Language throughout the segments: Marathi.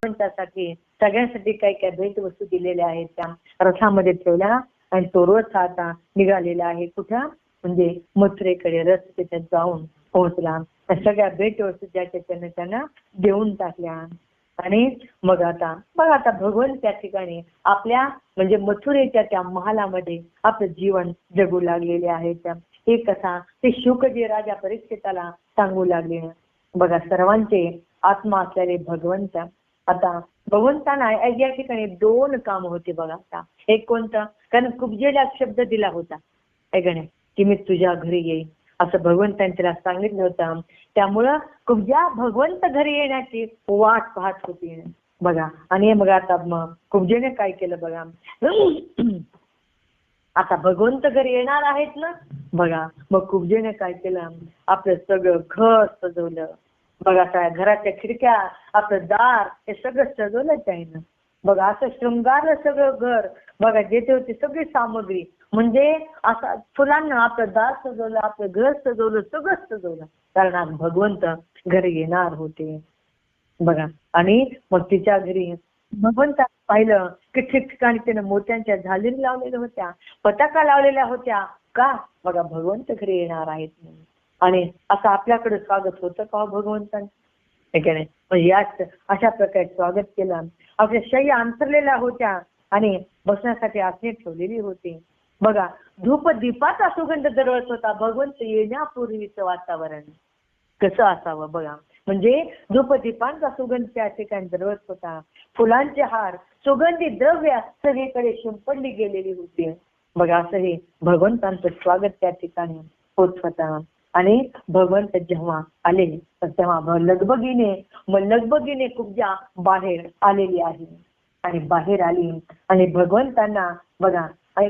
भगवंतासाठी सगळ्यांसाठी काही काही भेटवस्तू दिलेल्या आहेत त्या रथामध्ये ठेवल्या आणि तो रथ आता निघालेला आहे कुठं म्हणजे मथुरेकडे रथ त्याच्यात जाऊन पोहोचला. सगळ्या भेटवस्तू ज्याच्या त्यांना देऊन टाकल्या. आणि मग आता भगवान त्या ठिकाणी आपल्या म्हणजे मथुरेच्या त्या महालामध्ये आपलं जीवन जगू लागलेले आहे. त्या हे कथा ते शुकजी राजा परीक्षिताला सांगू लागले. बघा सर्वांचे आत्मा असलेले भगवंत आता भगवंतांना या ठिकाणी दोन काम होते बघा. आता एक कोणतं, कारण कुब्जेला शब्द दिला होता ऐकणे की मी तुझ्या घरी येईन असं भगवंतांनी त्याला सांगितलं होतं. त्यामुळं कुब्जा भगवंत घरी येण्याची वाट पाहत होती बघा. आणि मग आता मग कुब्जेने काय केलं बघा, आता भगवंत घरी येणार आहेत ना बघा. मग कुब्जेने काय केलं, आपलं सगळं घर सजवलं बघा. काय घराच्या खिडक्या आपलं दार हे सगळं सजवलंच आहे ना बघा. असं शृंगारलं सगळं घर बघा. जेथे होती सगळी सामग्री म्हणजे असं फुलांना आपलं दार सजवलं, आपलं घर सजवलं, सगळं सजवलं. कारण आज भगवंत घरी येणार होते बघा. आणि मग तिच्या घरी भगवंता पाहिलं की ठिकठिकाणी त्यानं मोत्यांच्या झालेल्या लावलेल्या होत्या, पताका लावलेल्या होत्या. का बघा भगवंत घरी येणार आहेत म्हणून. आणि असं आपल्याकडे स्वागत होतं का भगवंतांचं, नाही. म्हणजे याच अशा प्रकारे स्वागत केलं. आपल्या शय्या अंतरलेल्या होत्या आणि बसण्यासाठी आसने ठेवलेली होती बघा. धूप दीपाचा सुगंध दरवळत होता. भगवंत येण्यापूर्वीचं वातावरण कसं असावं बघा. म्हणजे धूपदीपांचा सुगंध त्या ठिकाणी दरवळत होता. फुलांचे हार सुगंधी द्रव्य सगळीकडे शिंपडली गेलेली होती बघा. असं हे भगवंतांचं स्वागत त्या ठिकाणी होत होता. आणि भगवंत जेव्हा आले तेव्हा लगबगीने कुब्जा बाहेर आलेली आहे. आणि बाहेर आली आणि भगवंतांना बघा. आणि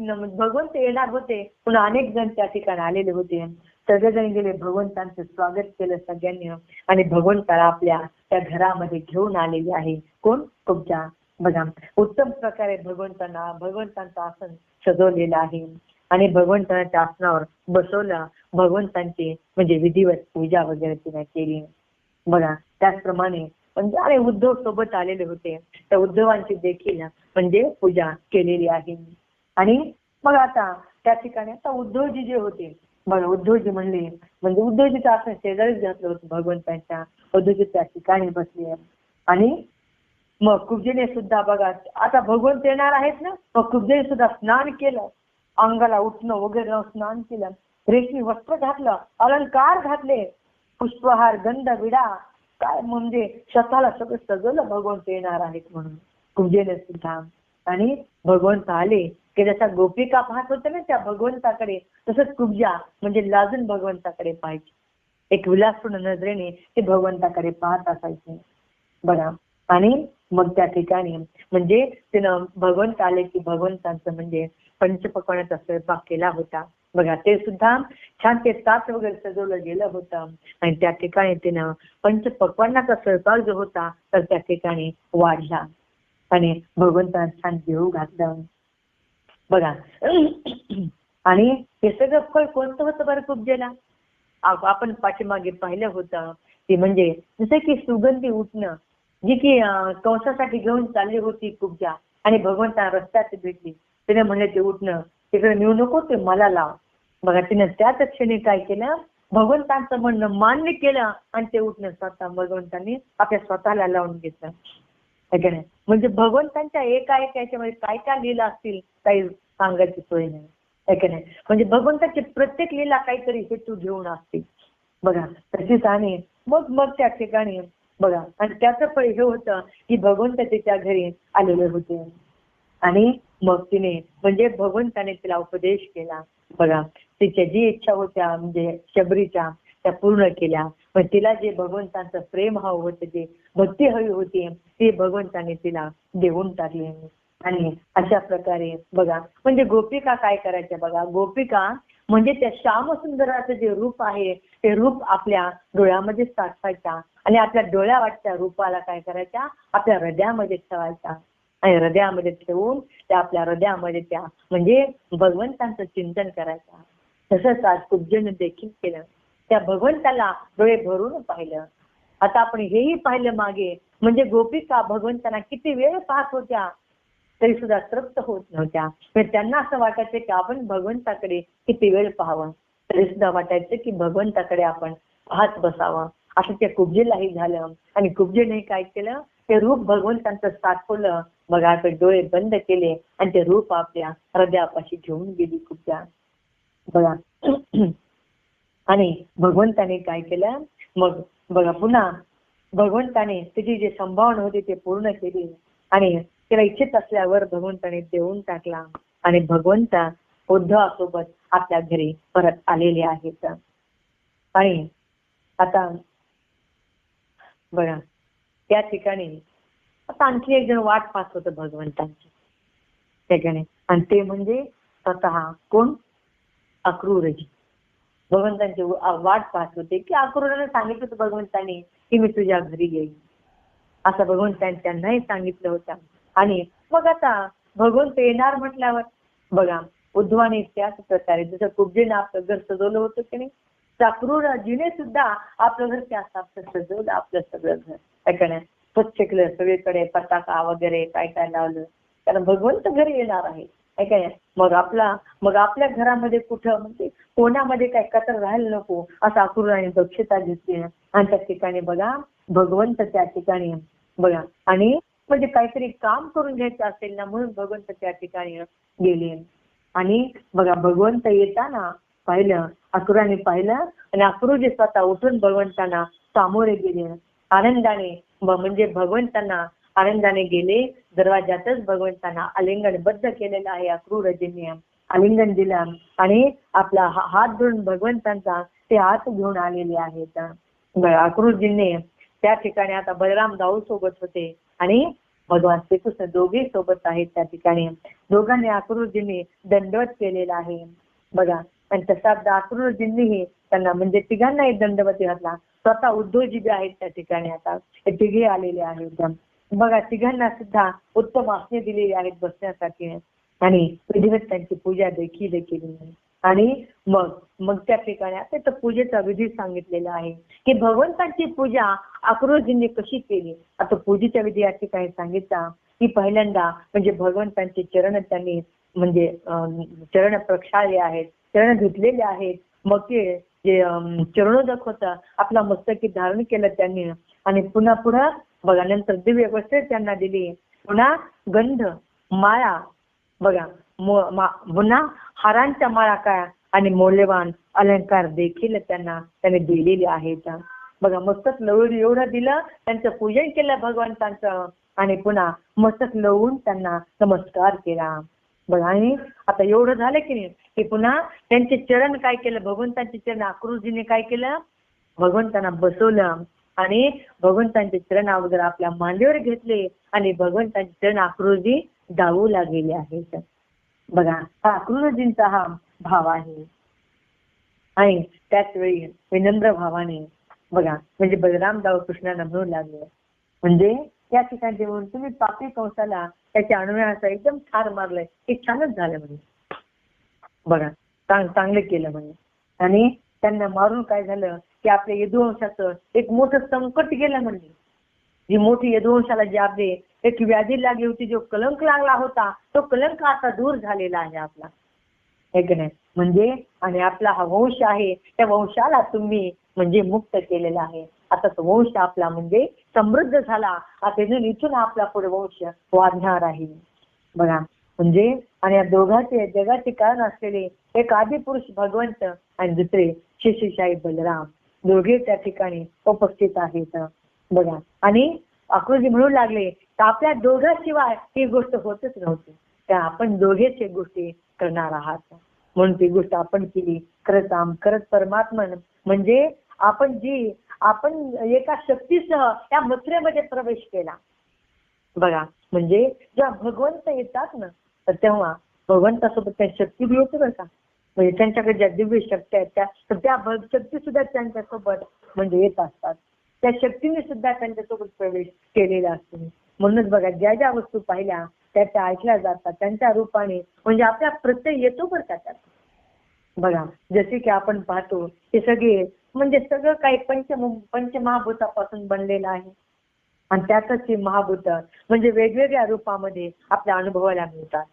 भगवंत येणार होते पुन्हा अनेक जण त्या ठिकाणी आलेले होते. सगळेजण गेले, भगवंतांचं स्वागत केलं सगळ्यांनी. आणि भगवंताला आपल्या त्या घरामध्ये घेऊन आलेली आहे कोण, कुब्जा बघा. उत्तम प्रकारे भगवंतांचं आसन सजवलेलं आहे आणि भगवंतांच्या आसनावर बसवलं. भगवंतांची म्हणजे विधिवत पूजा वगैरे तिने केली बघा. त्याचप्रमाणे म्हणजे आणि उद्धव सोबत आलेले होते, त्या उद्धवांची देखील म्हणजे पूजा केलेली आहे. आणि मग आता त्या ठिकाणी आता उद्धवजी जे होते बघा. उद्धवजी म्हणले म्हणजे उद्धवजीचं आसन शेजारीच घातलं होतं भगवंतांच्या. उद्धवजी त्या ठिकाणी बसले. आणि मग कुब्जेने सुद्धा बघा आता भगवंत येणार आहेत ना. मग कुब्जेने सुद्धा स्नान केलं, अंगाला उठणं वगैरे स्नान केलं, रेशमी वस्त्र घातलं, अलंकार घातले, पुष्पहार गंध विडा काय म्हणजे स्वतःला सगळं सजवलं भगवंत येणार आहेत म्हणून कुब्जेने सुद्धा. आणि भगवंत आले की जसा गोपिका पाहत होते ना त्या भगवंताकडे, तसंच कुब्जा म्हणजे लाजून भगवंताकडे पाहायची. एक विलासपूर्ण नजरेने ते भगवंताकडे पाहत असायचे बघा. आणि मग त्या ठिकाणी म्हणजे तिनं भगवंत आले की भगवंतांचं म्हणजे पंचपक्वान्नाचा स्वयंपाक केला होता बघा. ते सुद्धा छान ते ताट वगैरे सजवलं गेलं होतं. आणि त्या ठिकाणी तिनं पंचपक्वान्नाचा स्वयंपाक जो होता तर त्या ठिकाणी वाढला. आणि भगवंतांना छान जेवू घातलं बघा. आणि हे सगळं फळ कोणतं होतं बरं कुब्जेला, आपण पाठीमागे पाहिलं होतं ते म्हणजे जसं की सुगंधी उठणं जी की कंसासाठी घेऊन चालली होती कुब्जा. आणि भगवंतांना रस्त्यात भेटली. तिने म्हणले ते उठणं तिकडे नेऊ नको, ते मला लाव बघा. तिने त्याच क्षणी काय केलं, भगवंतांचं म्हणणं मान्य केलं आणि ते उठणं स्वतः भगवंतांनी आपल्या स्वतःला लावून घेतलं. म्हणजे भगवंतांच्या एका याच्यामध्ये काय काय लीला असतील काही सांगायची सोय नाही. म्हणजे भगवंताची प्रत्येक लीला काहीतरी हेतू घेऊन असते बघा. तशीच आणि मग त्या ठिकाणी बघा. आणि त्याचं फळ हे होतं की भगवंत तिच्या घरी आलेले होते. आणि मग तिने म्हणजे भगवंताने तिला उपदेश केला बघा. तिच्या जी इच्छा होत्या म्हणजे शबरीच्या त्या पूर्ण केल्या. पण तिला जे भगवंतांचं प्रेम हवं होतं, जे भक्ती हवी होती ते भगवंताने तिला देऊन टाकले. आणि अशा प्रकारे बघा म्हणजे गोपिका काय करायच्या बघा. गोपिका म्हणजे त्या श्यामसुंदराचं जे रूप आहे ते रूप आपल्या डोळ्यामध्ये साठवायच्या आणि आपल्या डोळ्यावाटच्या रूपाला काय करायच्या, आपल्या हृदयामध्ये ठेवायच्या. आणि हृदयामध्ये ठेवून त्या आपल्या हृदयामध्ये त्या म्हणजे भगवंतांचं चिंतन करायचं. तसंच आज कुब्जेने देखील केलं. त्या भगवंताला डोळे भरून पाहिलं. आता आपण हेही पाहिलं मागे म्हणजे गोपिका भगवंतांना किती वेळ पाहत होत्या तरी सुद्धा तृप्त होत नव्हत्या. त्यांना असं वाटायचं की आपण भगवंताकडे किती वेळ पाहावं, तरी सुद्धा वाटायचं की भगवंताकडे आपण पाहत बसावं. असं त्या कुब्जेलाही झालं. आणि कुब्जेने काय केलं, ते रूप भगवंतांचं साठवलं. मग आपण डोळे बंद केले आणि ते रूप आपल्या हृदयापाशी घेऊन गेली कुब्जा. बघा आणि भगवंताने काय केलं, मग बघा पुन्हा भगवंताने त्याची जी संभावना होती ते पूर्ण केली आणि त्याला इच्छित असल्यावर भगवंताने देऊन टाकला. आणि भगवंता उद्धवासोबत आपल्या घरी परत आलेले आहेत. आणि आता बघा त्या ठिकाणी आता आणखी एक जण वाट पाहत होतं भगवंतांची ठिकाणी, आणि ते म्हणजे स्वतः कोण, अक्रूरजी. भगवंतांची वाट पाहत होते की अक्रूराने सांगितलं होतं भगवंताने की मी तुझ्या घरी येईन, असं भगवंतांनी त्यांनाही सांगितलं होतं. आणि मग आता भगवंत येणार म्हटल्यावर बघा उद्धवाने त्याच प्रकारे जसं कुब्जेने आपलं घर सजवलं होतं की नाही, अक्रूरजीने सुद्धा आपलं घर त्याच सजवलं. आपलं सगळं घर काय स्वच्छ केलं, सगळीकडे पताका वगैरे काय काय लावलं, कारण भगवंत घरी येणार आहे काय. मग आपल्या घरामध्ये कुठं म्हणजे कोणामध्ये काय कचरा राहायला नको असं अक्रूराने दक्षता घेतली. आणि त्या ठिकाणी बघा भगवंत त्या ठिकाणी बघा, आणि म्हणजे काहीतरी काम करून घ्यायचं असेल ना म्हणून भगवंत त्या ठिकाणी गेले. आणि बघा भगवंत येताना पाहिलं, अक्रूराने पाहिलं आणि अक्रूरजी स्वतः उठून भगवंतांना सामोरे गेले आनंदाने. म्हणजे भगवंतांना आनंदाने गेले. दरवाजातच भगवंतांना आलिंगनबद्ध केलेलं आहे. अक्रूरजींनी आलिंगन दिलं आणि आपला हात धरून भगवंतांचा ते हात घेऊन आलेले आहेत. अक्रूरजींनी त्या ठिकाणी आता बलराम दाऊ सोबत होते आणि भगवान श्रीकृष्ण दोघे सोबत आहेत त्या ठिकाणी. दोघांनी अक्रूरजींनी दंडवत केलेला आहे बघा. आणि तसा अक्रूरजींनीही त्यांना म्हणजे तिघांनाही दंडवत घातला. स्वतः उद्धवजी जे आहेत त्या ठिकाणी आता हे तिघे आलेले आहेत बघा. तिघांना सुद्धा उत्तम आसने दिलेली आहेत बसण्यासाठी आणि विधिवत त्यांची पूजा देखील केली. आणि मग त्या ठिकाणी आता तर पूजेचा विधी सांगितलेला आहे की भगवंतांची पूजा अक्रूरजींनी कशी केली. आता पूजेच्या विधी या ठिकाणी सांगितला की पहिल्यांदा म्हणजे भगवंतांचे चरण त्यांनी म्हणजे चरण प्रक्षाळले आहेत, चरण धुतलेले आहेत. मग ते जे चरणोदक होतं आपला मस्तकी धारण केलं त्यांनी. आणि पुन्हा बघा नंतर दिव्य वस्त्रे त्यांना दिली. पुन्हा गंध माळा बघा पुन्हा हारांच्या माळा काय आणि मौल्यवान अलंकार देखील त्याने दिलेले आहेत बघा. मस्तक लवून एवढं दिलं, त्यांचं पूजन केलं भगवंतांचं आणि पुन्हा मस्तक लवून त्यांना नमस्कार केला बघा. आणि आता एवढं झालं की नाही की पुन्हा त्यांचे चरण काय केलं, भगवंतांचे चरण अक्रूरजीने काय केलं, भगवंतांना बसवलं आणि भगवंतांचे चरण अगोदर आपल्या मांडीवर घेतले आणि भगवंतांचे चरण अक्रूरजी दावूला गेले आहेत बघा. हा अक्रूरजींचा हा भाव आहे. आणि त्याच वेळी विनम्र भावाने बघा म्हणजे बलराम दाऊ कृष्णाला म्हणू लागले, म्हणजे त्या ठिकाणी म्हणून तुम्ही पापी कंसाला त्याच्या अनुयायाचा एकदम ठार मारलंय, हे छानच झालं म्हणजे बघा, चांगलं केलं म्हणजे. आणि त्यांना मारून काय झालं की आपल्या यदुवंशाचं एक मोठं संकट गेलं म्हणजे. जी मोठी यदुवंशाला जी आपली एक व्याधी लागली होती, जो कलंक लागला होता, तो कलंक आता दूर झालेला आहे आपला, हे की नाही. म्हणजे आणि आपला हा वंश आहे, त्या वंशाला तुम्ही म्हणजे मुक्त केलेला आहे. आता तो वंश आपला म्हणजे समृद्ध झाला. आता इथून आपला पुढे वंश वाढणार आहे बघा. म्हणजे आणि या दोघांचे जगाचे कारण असलेले एक आदिपुरुष भगवंत आणि दुसरे शेषशाही बलराम दोघे त्या ठिकाणी उपस्थित आहेत बघा. आणि अक्रूरजी म्हणू लागले तर आपल्या दोघांशिवाय ही गोष्ट होतच नव्हती, त्या आपण दोघेच एक गोष्टी करणार आहात म्हणून ती गोष्ट आपण केली. खरंच परमात्मा म्हणजे आपण एका शक्तीसह त्या मथुरेमध्ये प्रवेश केला बघा. म्हणजे जेव्हा भगवंत येतात ना तर तेव्हा भगवंतासोबत त्या शक्ती बी येते बरं का. म्हणजे त्यांच्याकडे ज्या दिव्य शक्ती आहेत त्या शक्ती सुद्धा त्यांच्यासोबत म्हणजे येत असतात. त्या शक्तीने सुद्धा त्यांच्यासोबत प्रवेश केलेला असतो. म्हणूनच बघा ज्या ज्या वस्तू पाहिल्या त्या ऐकल्या जातात त्यांच्या रूपाने म्हणजे आपला प्रत्यय येतो बरं का त्यात बघा. जसे की आपण पाहतो हे सगळे म्हणजे सगळं काही पंचमहाभूतापासून बनलेलं आहे आणि त्यातच ही महाभूत म्हणजे वेगवेगळ्या रूपामध्ये आपल्या अनुभवाला मिळतात.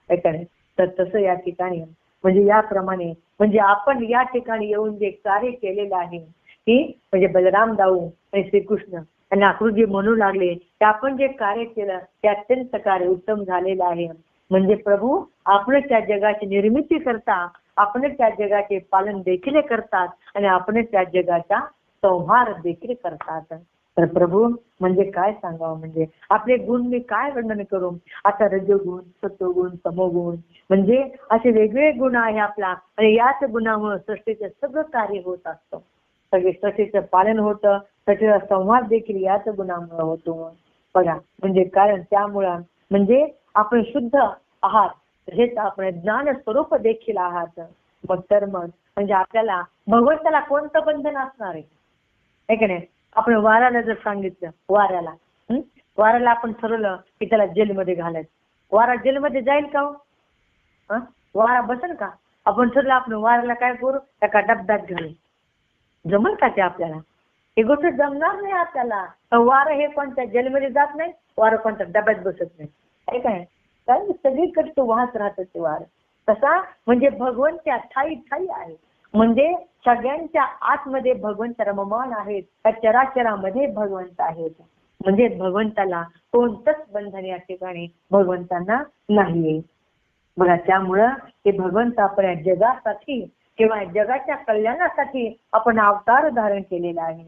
ऐकणे तर तसं या ठिकाणी म्हणजे याप्रमाणे म्हणजे आपण या ठिकाणी येऊन जे कार्य केलेलं आहे की म्हणजे बलराम दाऊ आणि श्रीकृष्ण आणि आकृजी म्हणू लागले की आपण जे कार्य केलं ते अत्यंत कार्य उत्तम झालेलं आहे. म्हणजे प्रभू आपण त्या जगाची निर्मिती करता, आपण त्या जगाचे पालन देखील करतात आणि आपण त्या जगाचा संहार देखील करतात. तर प्रभू म्हणजे काय सांगावं, म्हणजे आपले गुण मी काय वर्णन करू. आता रजोगुण, सत्वगुण, तमोगुण म्हणजे असे वेगवेगळे गुण आहे आपला आणि याच गुणामुळे सृष्टीचं सगळं कार्य होत असतं. सगळे सृष्टीचं पालन होतं, सृष्टीचा संवाद देखील याच गुणामुळे होतो. बघा म्हणजे कारण त्यामुळं म्हणजे आपण शुद्ध आहात, हेच आपण ज्ञान स्वरूप देखील आहात. मग तर मग म्हणजे आपल्याला भगवंताला कोणतं बंधन असणार आहे की नाही. आपण वाराला जर सांगितलं वाराला आपण ठरवलं की त्याला जेलमध्ये घालायचं, वारा जेलमध्ये जाईल का हो? वारा बसेल का? आपण ठरलं आपण वाराला काय करू, एका डब्यात घालू, जमल का ते आपल्याला? ही गोष्ट जमणार नाही आपल्याला. वारं हे कोणत्या जेलमध्ये जात नाही, वारं कोणत्या डब्यात बसत नाही, आहे काय? कारण सगळीकडे तो वाहत राहतं ते वारं. तसा म्हणजे भगवंत ठाई ठाई आहे, म्हणजे सगळ्यांच्या आतमध्ये भगवंत रममान आहेत, त्या चराचरामध्ये भगवंत आहेत. म्हणजे भगवंताला कोणतंच बंधन या ठिकाणी भगवंतांना नाहीये. बघा त्यामुळं हे भगवंत आपण या जगासाठी किंवा जगाच्या कल्याणासाठी आपण अवतार धारण केलेला आहे.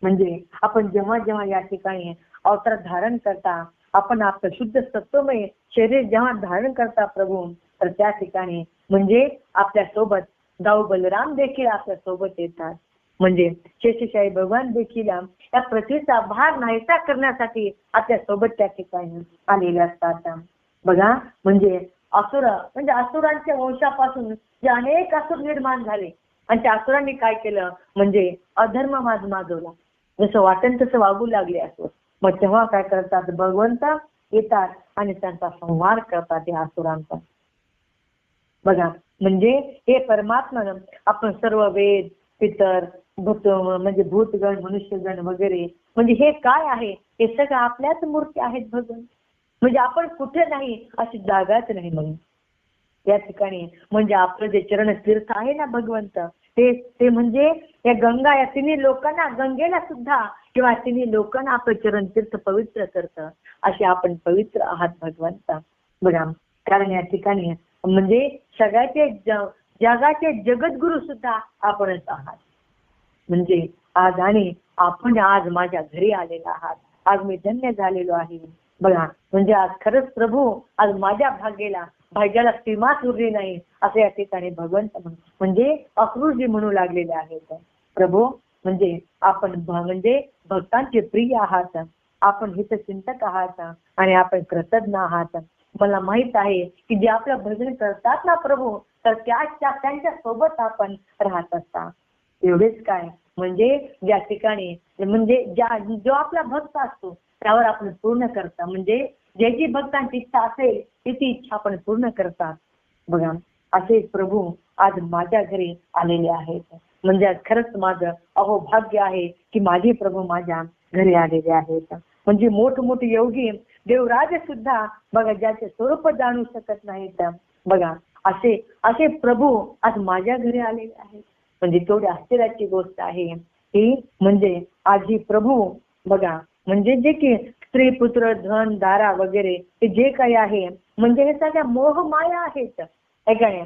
म्हणजे आपण जेव्हा जेव्हा या ठिकाणी अवतार धारण करता, आपण आपलं शुद्ध सत्वमय शरीर जेव्हा धारण करता प्रभू, तर त्या ठिकाणी म्हणजे आपल्या सोबत दाऊ बलराम देखील आपल्या सोबत येतात. म्हणजे शेषशाही भगवान देखील या पृथ्वीचा भार नाहीसा करण्यासाठी आपल्या सोबत त्या ठिकाणी आलेले असतात. बघा म्हणजे म्हणजे असुरांच्या वंशापासून जे अनेक असुर निर्माण झाले आणि त्या असुरांनी काय केलं म्हणजे अधर्म माजवला, जसं वाटेल तसं वागू लागले असुर. मग तेव्हा काय करतात, भगवंत येतात आणि त्यांचा संहार करतात या असुरांचा. बघा म्हणजे हे परमात्मा आपण सर्व वेद पितर भूत म्हणजे भूतगण मनुष्यगण वगैरे म्हणजे हे काय आहे, हे सगळं आपल्याच मूर्ती आहेत भगवंत. म्हणजे आपण कुठे नाही अशी जागाच नाही. म्हणून या ठिकाणी म्हणजे आपलं जे चरण तीर्थ आहे ना भगवंत, ते म्हणजे या गंगा या तिन्ही लोकांना, गंगेला सुद्धा किंवा तिन्ही लोकांना आपलं चरण तीर्थ पवित्र करतं. असे आपण पवित्र आहात भगवंत. बघा कारण या ठिकाणी म्हणजे सगळ्याचे जगाचे जगद्गुरु सुद्धा आपणच आहात. म्हणजे आज आणि आपण आज माझ्या घरी आलेला आहात, आज मी धन्य झालेलो आहे. बघा म्हणजे आज खरंच प्रभू आज माझ्या भाग्याला सीमाच उरली नाही असं या ठिकाणी भगवंत म्हणजे अक्रूरजी म्हणू लागलेले आहेत. प्रभू म्हणजे आपण म्हणजे भक्तांचे प्रिय आहात, आपण हितचिंतक आहात आणि आपण कृतज्ञ आहात. मला माहित आहे की जे आपलं भजन करतात ना प्रभू, तर त्यांच्या सोबत आपण राहत असता. एवढेच काय म्हणजे ज्या ठिकाणी म्हणजे जो आपला भक्त असतो त्यावर आपण पूर्ण करता, म्हणजे ज्याची भक्तांची इच्छा असेल ती इच्छा आपण पूर्ण करतात. बघा असे प्रभू आज माझ्या घरी आलेले आहेत. म्हणजे आज खरंच माझं भाग्य आहे की माझे प्रभू माझ्या घरी आलेले आहेत. म्हणजे मोठमोठे योगी देवराज सुद्धा बघा ज्याचे स्वरूप जाणू शकत नाहीत, बघा असे प्रभू आज माझ्या घरी आलेले आहेत. म्हणजे तेवढी आश्चर्याची गोष्ट आहे की म्हणजे आज ही प्रभू बघा म्हणजे जे की स्त्री पुत्र धन दारा वगैरे हे जे काही आहे म्हणजे हे सगळ्या मोह माया आहेत. काय